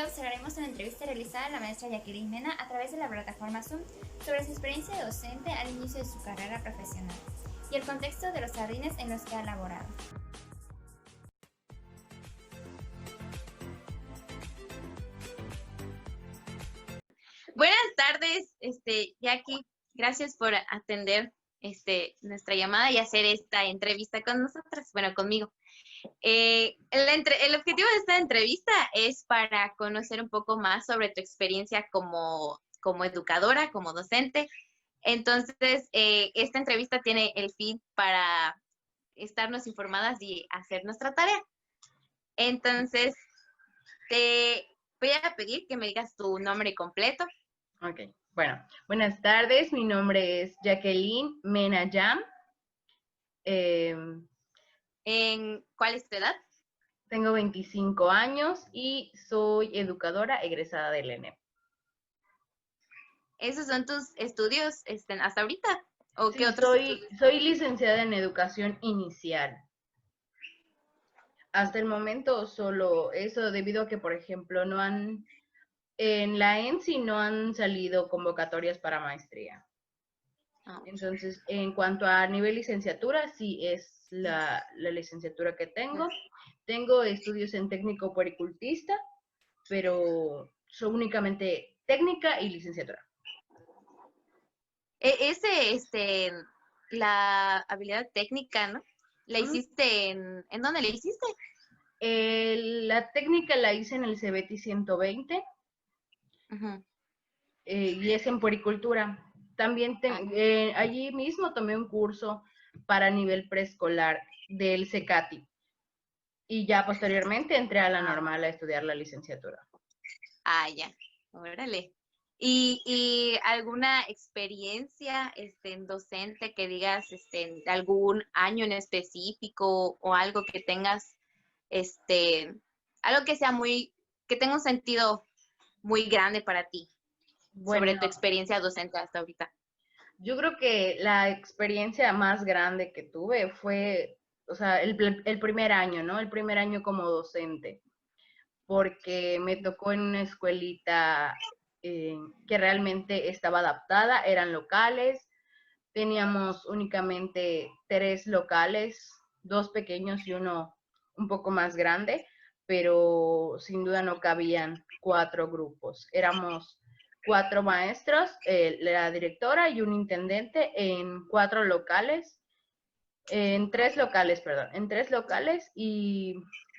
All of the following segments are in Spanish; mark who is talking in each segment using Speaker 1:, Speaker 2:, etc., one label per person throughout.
Speaker 1: video observaremos una entrevista realizada a la maestra Jacqueline Mena a través de la plataforma Zoom sobre su experiencia de docente al inicio de su carrera profesional y el contexto de los jardines en los que ha laborado.
Speaker 2: Buenas tardes, Jackie. Gracias por atender nuestra llamada y hacer esta entrevista con nosotras, bueno, conmigo. El objetivo de esta entrevista es para conocer un poco más sobre tu experiencia como educadora, como docente. Entonces, esta entrevista tiene el fin para estarnos informadas y hacer nuestra tarea. Entonces, te voy a pedir que me digas tu nombre completo.
Speaker 3: Ok, bueno, buenas tardes, mi nombre es Jacqueline Mena Yam.
Speaker 2: ¿Cuál es tu edad?
Speaker 3: Tengo 25 años y soy educadora egresada del ENEP.
Speaker 2: ¿Esos son tus estudios hasta ahorita? ¿O
Speaker 3: sí,
Speaker 2: qué otros
Speaker 3: soy licenciada en educación inicial. Hasta el momento solo eso, debido a que, por ejemplo, en la ENSI no han salido convocatorias para maestría. Entonces, en cuanto a nivel licenciatura, sí es la licenciatura que tengo. Tengo estudios en técnico puericultista, pero son únicamente técnica y licenciatura.
Speaker 2: La habilidad técnica, ¿no? ¿La hiciste en dónde la hiciste?
Speaker 3: La técnica la hice en el CBT 120 y es en puericultura. También allí mismo tomé un curso para nivel preescolar del CECATI y ya posteriormente entré a la normal a estudiar la licenciatura.
Speaker 2: Ya, órale. ¿Y alguna experiencia en docente que digas algún año en específico o algo que tengas, algo que sea que tenga un sentido muy grande para ti sobre tu experiencia docente hasta ahorita?
Speaker 3: Yo creo que la experiencia más grande que tuve fue, o sea, el primer año, ¿no? El primer año como docente, porque me tocó en una escuelita que realmente estaba adaptada, eran locales, teníamos únicamente 3 locales, 2 pequeños y uno un poco más grande, pero sin duda no cabían 4 grupos. Éramos 4 maestros, la directora y un intendente en 4 locales, en 3 locales, perdón, en 3 locales y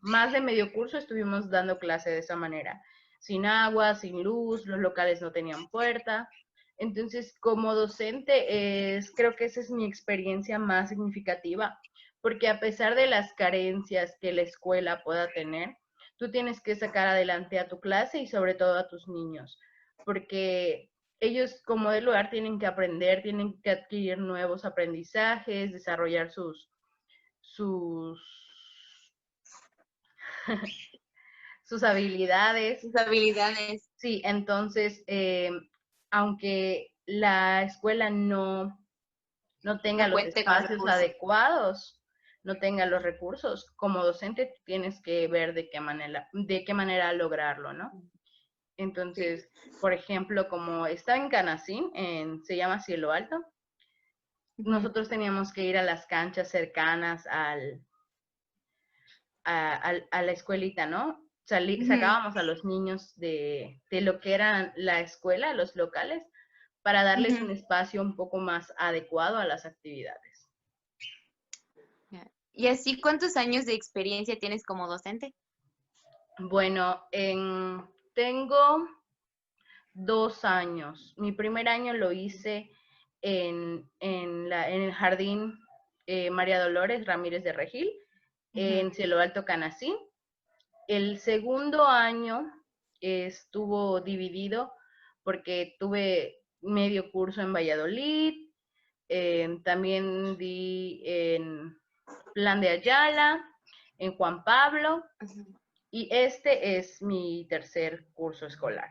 Speaker 3: más de medio curso estuvimos dando clase de esa manera, sin agua, sin luz, los locales no tenían puerta. Entonces, como docente, creo que esa es mi experiencia más significativa, porque a pesar de las carencias que la escuela pueda tener, tú tienes que sacar adelante a tu clase y sobre todo a tus niños, porque ellos como del lugar tienen que aprender, tienen que adquirir nuevos aprendizajes, desarrollar sus habilidades.
Speaker 2: Sus habilidades.
Speaker 3: Sí, entonces, aunque la escuela no tenga los espacios adecuados, no tenga los recursos, como docente tienes que ver de qué manera lograrlo, ¿no? Entonces, por ejemplo, como está en Canacín, se llama Cielo Alto, nosotros teníamos que ir a las canchas cercanas a la escuelita, ¿no? Sacábamos a los niños de lo que era la escuela, los locales, para darles un espacio un poco más adecuado a las actividades.
Speaker 2: ¿Y así cuántos años de experiencia tienes como docente?
Speaker 3: Bueno, tengo 2 años. Mi primer año lo hice en el Jardín María Dolores Ramírez de Regil, en Cielo Alto, Canacín. El segundo año estuvo dividido porque tuve medio curso en Valladolid, también di en Plan de Ayala, en Juan Pablo, y este es mi tercer curso escolar.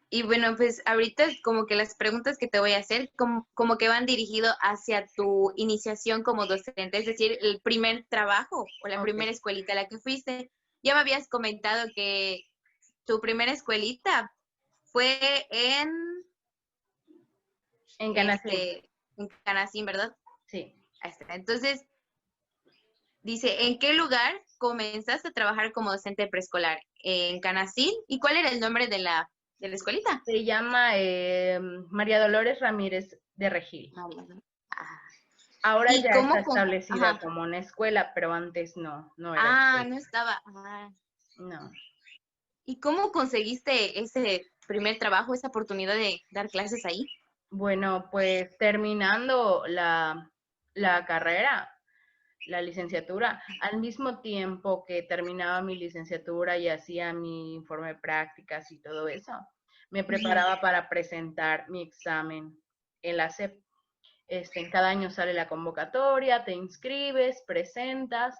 Speaker 2: Y bueno, pues ahorita como que las preguntas que te voy a hacer como que van dirigido hacia tu iniciación como docente, es decir, el primer trabajo o la primera escuelita a la que fuiste. ya me habías comentado que tu primera escuelita fue
Speaker 3: En Canacín,
Speaker 2: en Canacín, ¿verdad?
Speaker 3: sí.
Speaker 2: Ahí está. Entonces, dice, ¿en qué lugar comenzaste a trabajar como docente preescolar? ¿En Canacín? ¿Y cuál era el nombre de la escuelita?
Speaker 3: Se llama María Dolores Ramírez de Regil.
Speaker 2: Ah.
Speaker 3: Ahora
Speaker 2: ¿Y
Speaker 3: ya está
Speaker 2: cómo?
Speaker 3: establecida
Speaker 2: Ajá.
Speaker 3: como una escuela, pero antes no era
Speaker 2: Ah,
Speaker 3: escuela.
Speaker 2: no estaba. Ah.
Speaker 3: No.
Speaker 2: ¿Y cómo conseguiste ese primer trabajo, esa oportunidad de dar clases ahí?
Speaker 3: Bueno, pues terminando la carrera, la licenciatura, al mismo tiempo que terminaba mi licenciatura y hacía mi informe de prácticas y todo eso, me preparaba para presentar mi examen en la SEP. En cada año sale la convocatoria, te inscribes, presentas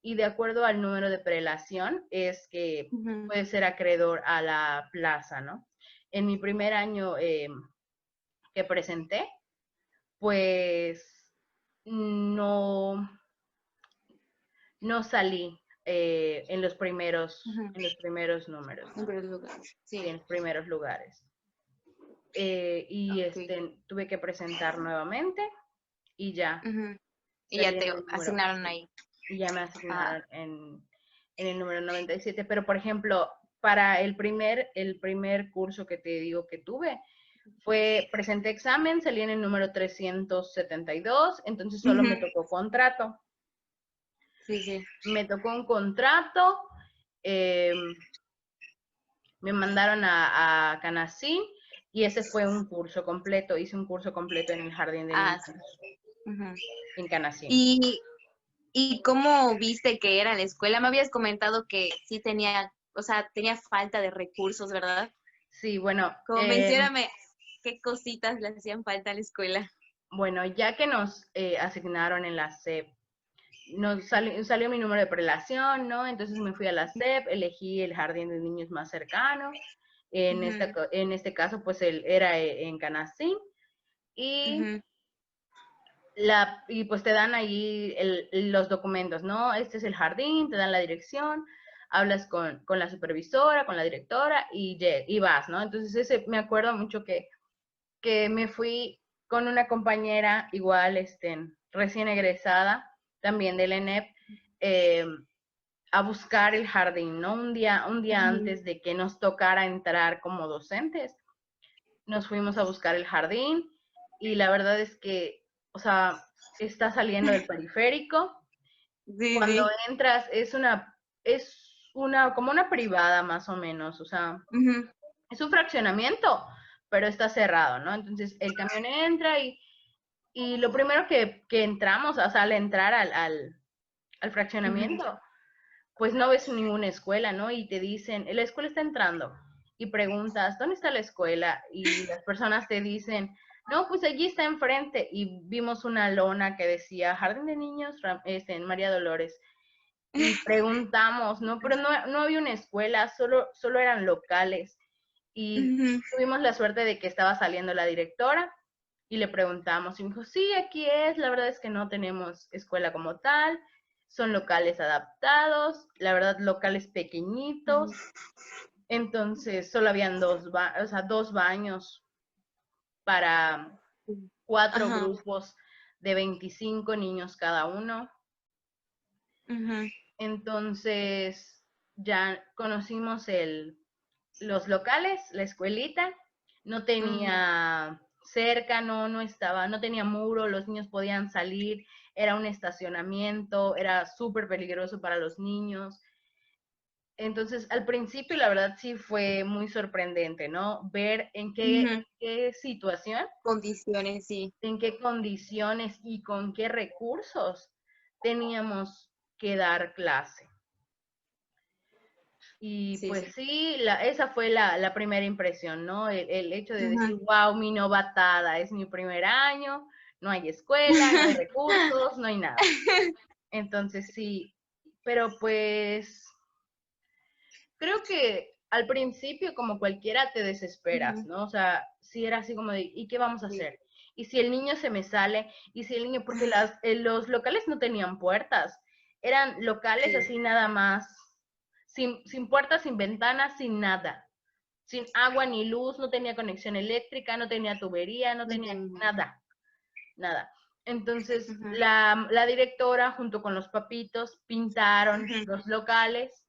Speaker 3: y de acuerdo al número de prelación es que puedes ser acreedor a la plaza, ¿no? En mi primer año que presenté, pues no salí en los primeros números, ¿no?
Speaker 2: Sí.
Speaker 3: Sí, en los primeros lugares. Y
Speaker 2: Okay.
Speaker 3: tuve que presentar nuevamente y ya.
Speaker 2: Y ya
Speaker 3: Salí en
Speaker 2: te
Speaker 3: el número,
Speaker 2: asignaron
Speaker 3: sí,
Speaker 2: ahí.
Speaker 3: y ya me
Speaker 2: Ah,
Speaker 3: asignaron en el número 97. Pero, por ejemplo, para el primer curso que te digo que tuve, presenté examen, salí en el número 372, entonces solo me tocó contrato.
Speaker 2: sí, sí.
Speaker 3: Me tocó un contrato, me mandaron a Canacín y ese fue un curso completo. Hice un curso completo en el jardín de niños
Speaker 2: Sí.
Speaker 3: en Canacín.
Speaker 2: ¿Y cómo viste que era la escuela? Me habías comentado que sí tenía, o sea, tenía falta de recursos, ¿verdad?
Speaker 3: Sí, bueno,
Speaker 2: Como mencióname, ¿qué cositas le hacían falta a la escuela?
Speaker 3: bueno, ya que nos asignaron en la SEP, salió mi número de prelación, ¿no? Entonces me fui a la SEP, elegí el jardín de niños más cercano. En este caso, pues él era en Canacín. Y, y pues te dan ahí los documentos, ¿no? Este es el jardín, te dan la dirección, hablas con la supervisora, con la directora y vas, ¿no? Entonces me acuerdo mucho que me fui con una compañera igual, recién egresada, también del ENEP, a buscar el jardín, ¿no? Un día antes de que nos tocara entrar como docentes, nos fuimos a buscar el jardín y la verdad es que, o sea, está saliendo del periférico.
Speaker 2: Sí,
Speaker 3: Cuando
Speaker 2: sí.
Speaker 3: entras es como una privada más o menos, o sea, es un fraccionamiento, pero está cerrado, ¿no? Entonces el camión entra y lo primero que entramos, o sea, al entrar al fraccionamiento, pues no ves ninguna escuela, ¿no? Y te dicen, la escuela está entrando. Y preguntas, ¿dónde está la escuela? Y las personas te dicen, no, pues allí está enfrente. Y vimos una lona que decía Jardín de Niños en María Dolores. Y preguntamos, ¿no? Pero no había una escuela, solo eran locales. Y tuvimos la suerte de que estaba saliendo la directora y le preguntamos y me dijo, sí, aquí es, la verdad es que no tenemos escuela como tal, son locales adaptados, la verdad locales pequeñitos, entonces solo habían dos baños para 4 grupos de 25 niños cada uno. Entonces ya conocimos los locales, la escuelita, no tenía cerca, no tenía muro, los niños podían salir, era un estacionamiento, era súper peligroso para los niños. Entonces, al principio, la verdad sí fue muy sorprendente, ¿no? Ver en qué situación,
Speaker 2: Condiciones, sí.
Speaker 3: en qué condiciones y con qué recursos teníamos que dar clase. Y
Speaker 2: Sí,
Speaker 3: pues
Speaker 2: sí.
Speaker 3: sí, esa fue la primera impresión, ¿no? El hecho de decir, wow, mi novatada, es mi primer año, no hay escuela, no hay recursos, no hay nada. Entonces sí, pero pues creo que al principio, como cualquiera, te desesperas, ¿no? O sea, sí era así como de, ¿y qué vamos a hacer? Y si el niño se me sale, y si el niño, porque los locales no tenían puertas, eran locales así nada más sin puertas, sin ventanas, sin nada. Sin agua ni luz, no tenía conexión eléctrica, no tenía tubería, no tenía nada, nada. Entonces, la directora, junto con los papitos, pintaron los locales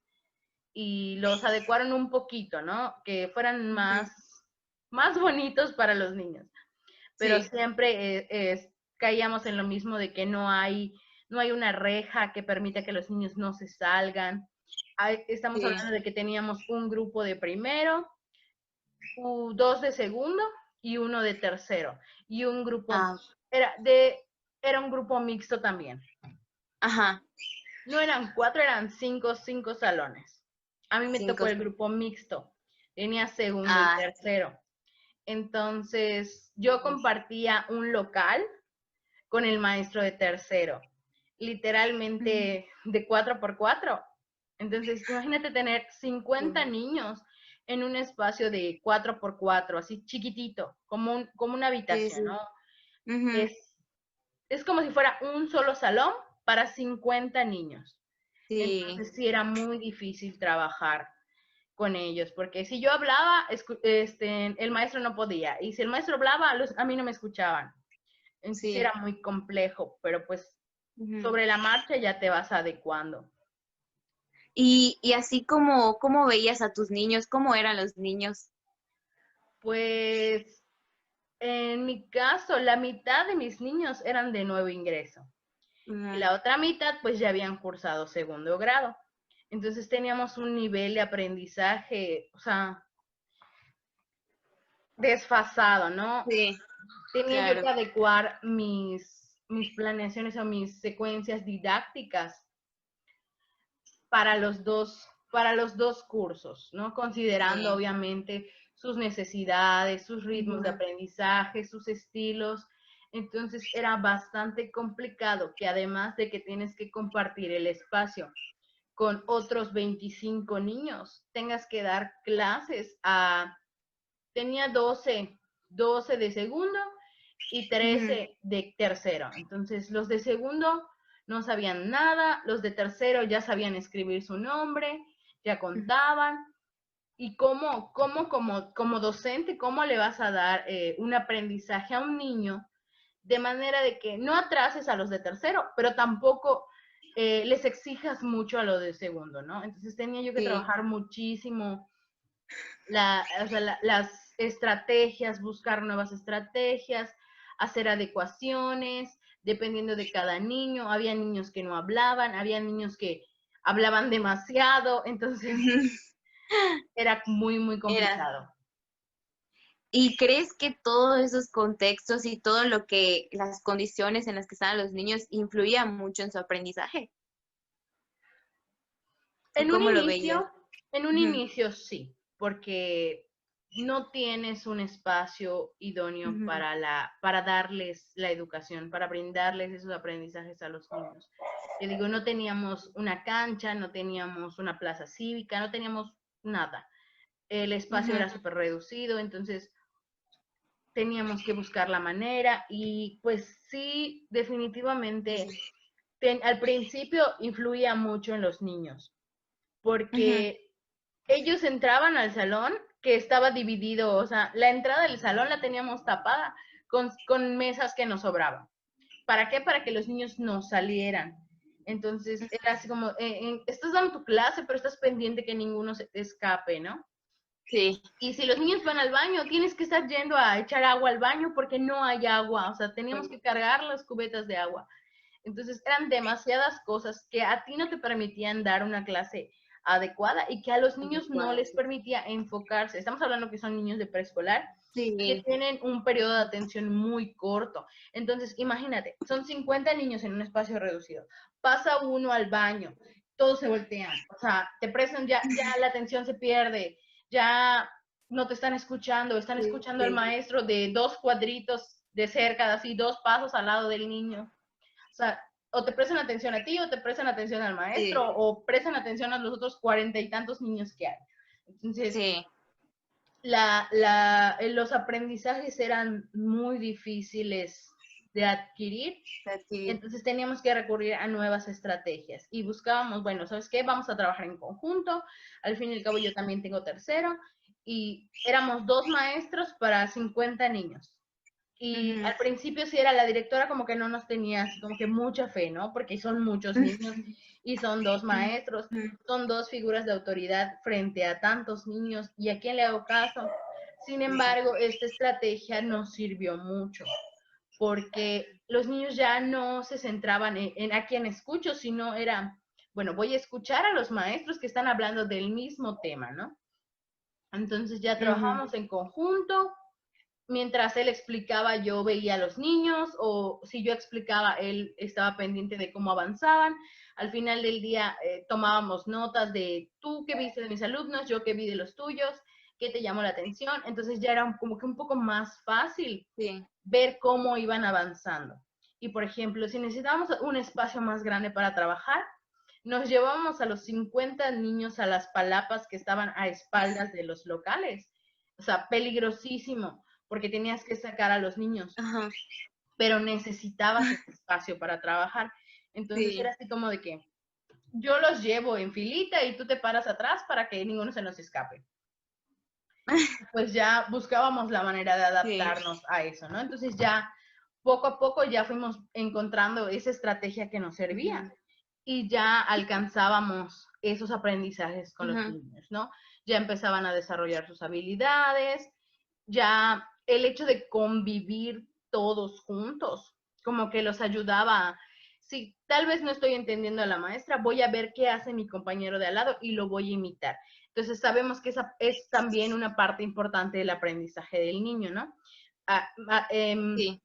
Speaker 3: y los adecuaron un poquito, ¿no? Que fueran más bonitos para los niños. Pero siempre caíamos en lo mismo de que no hay una reja que permita que los niños no se salgan. Estamos hablando de que teníamos un grupo de primero, dos de segundo y uno de tercero. Y un grupo, era un grupo mixto también.
Speaker 2: Ajá.
Speaker 3: No eran 4, eran 5 salones. A mí me tocó el grupo mixto. Tenía segundo y tercero. Entonces, yo compartía un local con el maestro de tercero. Literalmente de 4x4. Entonces, imagínate tener 50 niños en un espacio de 4x4, así chiquitito, como una habitación, ¿no? Es como si fuera un solo salón para 50 niños. Entonces sí era muy difícil trabajar con ellos, porque si yo hablaba, el maestro no podía, y si el maestro hablaba, a mí no me escuchaban. Entonces era muy complejo, pero pues sobre la marcha ya te vas adecuando.
Speaker 2: Y así como, ¿cómo veías a tus niños? ¿Cómo eran los niños?
Speaker 3: Pues en mi caso, la mitad de mis niños eran de nuevo ingreso. Y la otra mitad, pues ya habían cursado segundo grado. Entonces teníamos un nivel de aprendizaje, o sea, desfasado, ¿no?
Speaker 2: Sí.
Speaker 3: Tenía yo que adecuar mis planeaciones o mis secuencias didácticas para los dos cursos, ¿no? Considerando obviamente sus necesidades, sus ritmos de aprendizaje, sus estilos. Entonces era bastante complicado que además de que tienes que compartir el espacio con otros 25 niños, tengas que dar clases tenía 12 de segundo y 13 de tercero. Entonces los de segundo no sabían nada, los de tercero ya sabían escribir su nombre, ya contaban. ¿Y como docente, cómo le vas a dar un aprendizaje a un niño de manera de que no atrases a los de tercero, pero tampoco les exijas mucho a los de segundo, ¿no? Entonces tenía yo que trabajar muchísimo las estrategias, buscar nuevas estrategias, hacer adecuaciones, dependiendo de cada niño. Había niños que no hablaban, había niños que hablaban demasiado, entonces era muy, muy complicado.
Speaker 2: ¿Y crees que todos esos contextos y todo lo que, las condiciones en las que estaban los niños influían mucho en su aprendizaje? ¿Cómo lo veías?
Speaker 3: En un inicio sí, porque no tienes un espacio idóneo para darles la educación, para brindarles esos aprendizajes a los niños. Te digo, no teníamos una cancha, no teníamos una plaza cívica, no teníamos nada. El espacio era súper reducido, entonces teníamos que buscar la manera y pues sí, definitivamente al principio influía mucho en los niños, porque ellos entraban al salón que estaba dividido, o sea, la entrada del salón la teníamos tapada con mesas que nos sobraban. ¿Para qué? Para que los niños no salieran. Entonces era así como, estás dando tu clase, pero estás pendiente que ninguno se escape, ¿no?
Speaker 2: Sí.
Speaker 3: Y si los niños van al baño, tienes que estar yendo a echar agua al baño porque no hay agua, o sea, teníamos que cargar las cubetas de agua. Entonces eran demasiadas cosas que a ti no te permitían dar una clase adecuada y que a los niños no les permitía enfocarse. Estamos hablando que son niños de preescolar que tienen un periodo de atención muy corto. Entonces, imagínate, son 50 niños en un espacio reducido. Pasa uno al baño, todos se voltean, o sea, te prestan, ya la atención se pierde, ya no te están escuchando al maestro de 2 cuadritos de cerca, así 2 pasos al lado del niño. O sea, o te prestan atención a ti, o te prestan atención al maestro, o prestan atención a los otros 40 y tantos niños que hay. Entonces, los aprendizajes eran muy difíciles de adquirir. Entonces teníamos que recurrir a nuevas estrategias y buscábamos, bueno, ¿sabes qué? Vamos a trabajar en conjunto. Al fin y al cabo yo también tengo tercero y éramos 2 maestros para 50 niños. Y al principio sí era la directora como que no nos tenía así como que mucha fe, ¿no? Porque son muchos niños y son 2 maestros, son 2 figuras de autoridad frente a tantos niños y a quién le hago caso. Sin embargo, esta estrategia nos sirvió mucho porque los niños ya no se centraban en a quién escucho, sino era, bueno, voy a escuchar a los maestros que están hablando del mismo tema, ¿no? Entonces ya trabajamos en conjunto. Mientras él explicaba, yo veía a los niños, o si yo explicaba, él estaba pendiente de cómo avanzaban. Al final del día tomábamos notas de tú qué viste de mis alumnos, yo qué vi de los tuyos, qué te llamó la atención. Entonces ya era como que un poco más fácil ver cómo iban avanzando. Y por ejemplo, si necesitábamos un espacio más grande para trabajar, nos llevábamos a los 50 niños a las palapas que estaban a espaldas de los locales. O sea, peligrosísimo, porque tenías que sacar a los niños, pero necesitabas ese espacio para trabajar. Entonces era así como de que yo los llevo en filita y tú te paras atrás para que ninguno se nos escape. Pues ya buscábamos la manera de adaptarnos a eso, ¿no? Entonces ya poco a poco ya fuimos encontrando esa estrategia que nos servía y ya alcanzábamos esos aprendizajes con los niños, ¿no? Ya empezaban a desarrollar sus habilidades, ya el hecho de convivir todos juntos, como que los ayudaba. Si tal vez no estoy entendiendo a la maestra, voy a ver qué hace mi compañero de al lado y lo voy a imitar. Entonces sabemos que esa es también una parte importante del aprendizaje del niño, ¿no?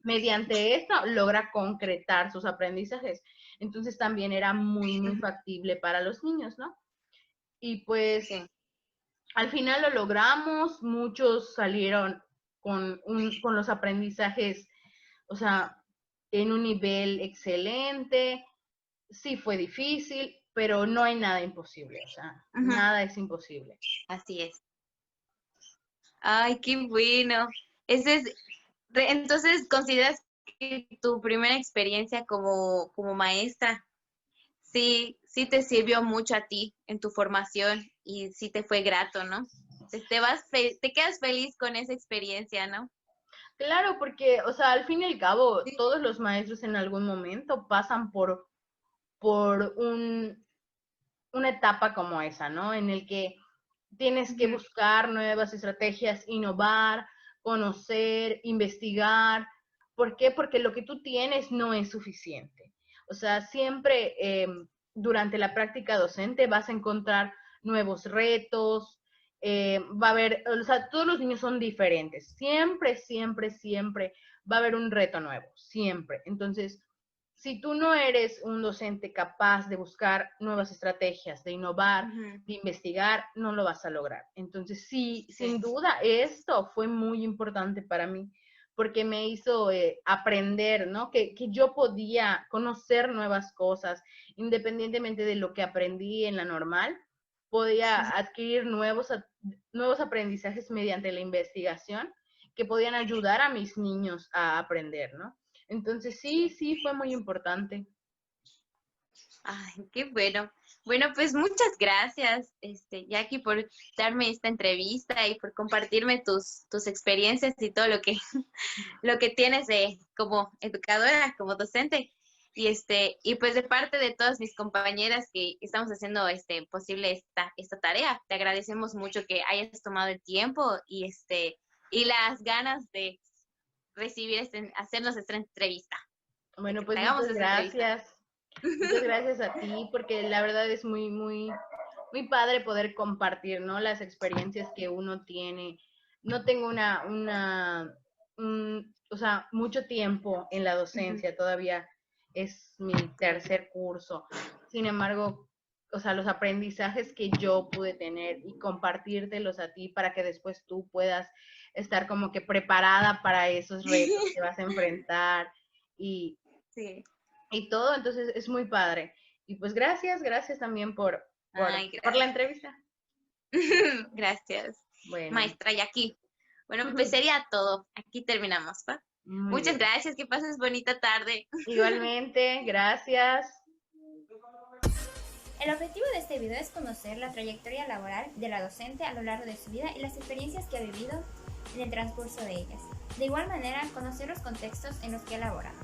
Speaker 3: Mediante esto logra concretar sus aprendizajes. Entonces también era muy, muy factible para los niños, ¿no? Y pues al final lo logramos, muchos salieron con los aprendizajes, o sea, en un nivel excelente. Sí fue difícil, pero no hay nada imposible, o sea, nada es imposible.
Speaker 2: Así es. Ay, qué bueno. Entonces, ¿consideras que tu primera experiencia como maestra sí te sirvió mucho a ti en tu formación y sí te fue grato, ¿no? Te quedas feliz con esa experiencia, ¿no?
Speaker 3: Claro, porque, o sea, al fin y al cabo, todos los maestros en algún momento pasan por una etapa como esa, ¿no? En el que tienes que buscar nuevas estrategias, innovar, conocer, investigar. ¿Por qué? Porque lo que tú tienes no es suficiente. O sea, siempre durante la práctica docente vas a encontrar nuevos retos, va a haber, o sea, todos los niños son diferentes. Siempre, siempre, siempre va a haber un reto nuevo, siempre. Entonces, si tú no eres un docente capaz de buscar nuevas estrategias, de innovar, de investigar, no lo vas a lograr. Entonces, sí, sin duda, esto fue muy importante para mí, porque me hizo aprender, ¿no? Que yo podía conocer nuevas cosas, independientemente de lo que aprendí en la normal, podía adquirir nuevos aprendizajes mediante la investigación que podían ayudar a mis niños a aprender, ¿no? Entonces sí, fue muy importante.
Speaker 2: Ay, qué bueno. Bueno, pues muchas gracias, Jackie, por darme esta entrevista y por compartirme tus experiencias y todo lo que tienes como educadora, como docente. Y pues de parte de todas mis compañeras que estamos haciendo posible esta tarea, te agradecemos mucho que hayas tomado el tiempo y las ganas de hacernos esta entrevista.
Speaker 3: Bueno, pues muchas gracias. Muchas gracias a ti, porque la verdad es muy, muy, muy padre poder compartir, ¿no? Las experiencias que uno tiene. No tengo o sea, mucho tiempo en la docencia, todavía es mi tercer curso. Sin embargo, o sea, los aprendizajes que yo pude tener y compartírtelos a ti para que después tú puedas estar como que preparada para esos retos que vas a enfrentar y todo, entonces es muy padre. Y pues gracias también por la entrevista.
Speaker 2: Gracias,
Speaker 3: bueno.
Speaker 2: maestra Jackie. Bueno, pues sería todo. Aquí terminamos, ¿va?
Speaker 3: Muy
Speaker 2: Muchas
Speaker 3: bien.
Speaker 2: gracias, que pases bonita tarde.
Speaker 3: Igualmente, gracias.
Speaker 1: El objetivo de este video es conocer la trayectoria laboral de la docente a lo largo de su vida y las experiencias que ha vivido en el transcurso de ellas. De igual manera, conocer los contextos en los que ha laborado.